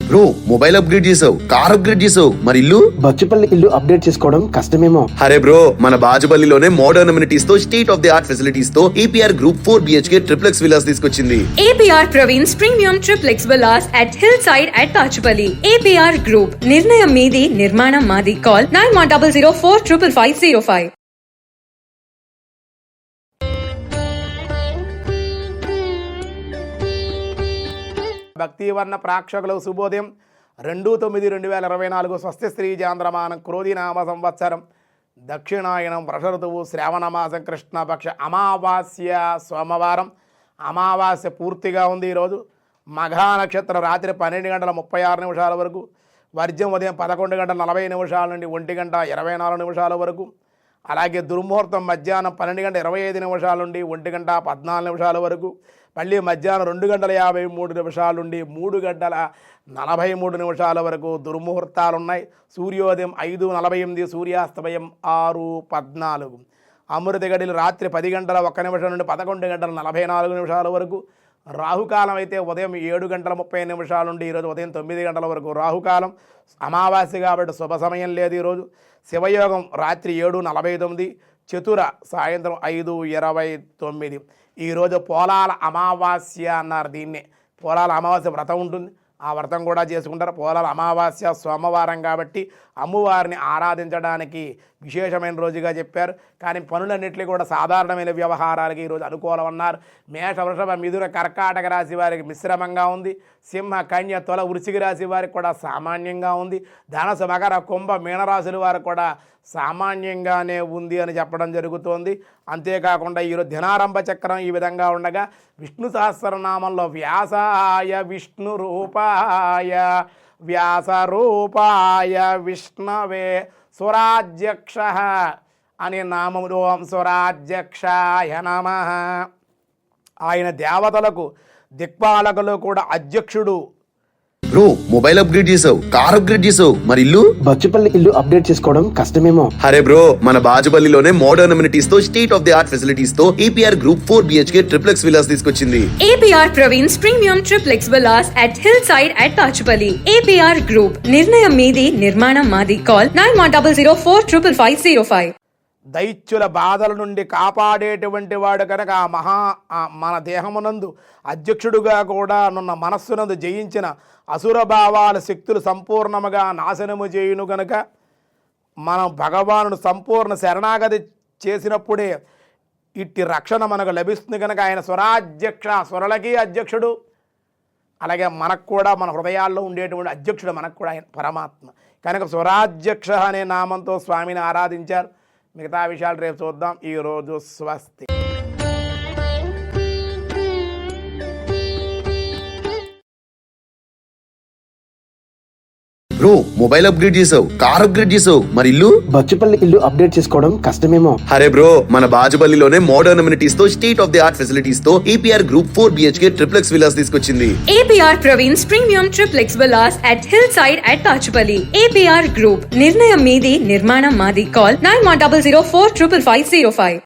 Bro mobile upgrade చేసావు, car upgrade చేసావు, మరి ఇల్లు? బచ్చుపల్లి ఇల్లు అప్డేట్ చేసుకోవడం కష్టమేమో. అరే బ్రో, మన బాజుపల్లిలోనే మోడర్న్ అమ్యూనిటీస్ తో, state of the art facilities తో APR Group 4 BHK triplex villas తీసుకొచ్చింది. APR Praveen's Premium Triplex Villas at Hillside at Bachupalli. APR Group. నిర్ణయం మీది, నిర్మాణం మాది. Call 9100455505. భక్తివర్ణ ప్రేక్షకులకు శుభోదయం. 2/9/2024 స్వస్తి శ్రీ చాంద్రమానం క్రోధినామ సంవత్సరం దక్షిణాయనం వర్ష ఋతువు శ్రావణమాసం కృష్ణపక్ష అమావాస్య సోమవారం. అమావాస్య పూర్తిగా ఉంది. ఈరోజు మఘా నక్షత్రం రాత్రి 12:36 వరకు, వర్జ్యం ఉదయం 11:40 నుండి 1:24 వరకు, అలాగే దుర్ముహూర్తం మధ్యాహ్నం 12:25 నుండి 1:14 వరకు, మళ్ళీ మధ్యాహ్నం 2:53 నుండి 3:43 వరకు దుర్ముహూర్తాలు ఉన్నాయి. సూర్యోదయం 5:48, సూర్యాస్తమయం 6:14. అమృత గడిలు రాత్రి 10:01 నుండి 11:44 వరకు. రాహుకాలం అయితే ఉదయం 7:30 నుండి ఈరోజు ఉదయం 9 వరకు రాహుకాలం. అమావాస్య కాబట్టి శుభ సమయం లేదు ఈరోజు. శివయోగం రాత్రి 7:49, చతుర సాయంత్రం 5:29. ఈరోజు పోలాల అమావాస్య అన్నారు. దీన్నే పోలాల అమావాస్య వ్రతం ఉంటుంది, ఆ వ్రతం కూడా చేసుకుంటారు. పోలాల అమావాస్య సోమవారం కాబట్టి అమ్మవారిని ఆరాధించడానికి విశేషమైన రోజుగా చెప్పారు. కానీ పనులన్నింటినీ కూడా సాధారణమైన వ్యవహారాలకి ఈరోజు అనుకూలం అన్నారు. మేష, వృషభ, మిథున, కర్కాటక రాశి వారికి మిశ్రమంగా ఉంది. సింహ, కన్య, తుల, వృశ్చిక రాశి వారికి కూడా సామాన్యంగా ఉంది. ధనసు, మకర, కుంభ, మీనరాశుల వారికి కూడా సామాన్యంగానే ఉంది అని చెప్పడం జరుగుతోంది. అంతేకాకుండా ఈరోజు దినారంభ చక్రం ఈ విధంగా ఉండగా, విష్ణు సహస్రనామంలో వ్యాసాయ విష్ణు రూపాయ వ్యాస రూపాయ విష్ణవే స్వరాజ్యక్ష అనే నామములు. ఓం స్వరాజ్యక్షాయ నమః. ఆయన దేవతలకు దిక్పాలకులు కూడా అధ్యక్షుడు. బ్రో మొబైల్ అప్గ్రేడ్ చేసావు, కార్ అప్గ్రేడ్ చేసావు, మరి ఇల్లు? బచ్చుపల్లి ఇల్లు అప్డేట్ చేసుకోవడం కష్టమేమో. అరే బ్రో, మన బాజుపల్లిలోనే మోడర్న్ అమ్యూనిటీస్ తో, state of the art facilities తో APR Group 4 BHK triplex villas తీసుకొచ్చింది. APR Praveen's Premium Triplex Villas at Hillside at Bachupalli. APR Group. నిర్ణయం మీది, నిర్మాణం మాది. Call 9100455505. దైత్యుల బాధల నుండి కాపాడేటువంటి వాడు కనుక మన దేహమునందు అధ్యక్షుడుగా కూడా నున్న మనస్సునందు జయించిన అసురభావాల శక్తులు సంపూర్ణముగా నాశనము చేయును కనుక మనం భగవానుడు సంపూర్ణ శరణాగతి చేసినప్పుడే ఇట్టి రక్షణ మనకు లభిస్తుంది కనుక ఆయన స్వరాధ్యక్ష, స్వరలకి అధ్యక్షుడు. అలాగే మనకు కూడా మన హృదయాల్లో ఉండేటువంటి అధ్యక్షుడు మనకు కూడా ఆయన పరమాత్మ కనుక స్వరాధ్యక్ష అనే నామంతో స్వామిని ఆరాధించారు. మిగతా విషయాలు రేపు చూద్దాం. ఈరోజు స్వస్తి. బ్రో మొబైల్ అప్గ్రేడ్ చేసావు, కార్ అప్గ్రేడ్ చేసావు, మరి ఇల్లు? బచ్చుపల్లి ఇల్లు అప్డేట్ చేసుకోవడం కష్టమేమో. అరే బ్రో, మన బాజుపల్లిలోనే మోడర్న్ అమ్యూనిటీస్ తో, state of the art facilities తో APR Group 4 BHK triplex villas తీసుకొచ్చింది. APR Praveen's Premium Triplex Villas at Hillside at Bachupalli. APR Group. నిర్ణయం మీది, నిర్మాణం మాది. Call 9100455505.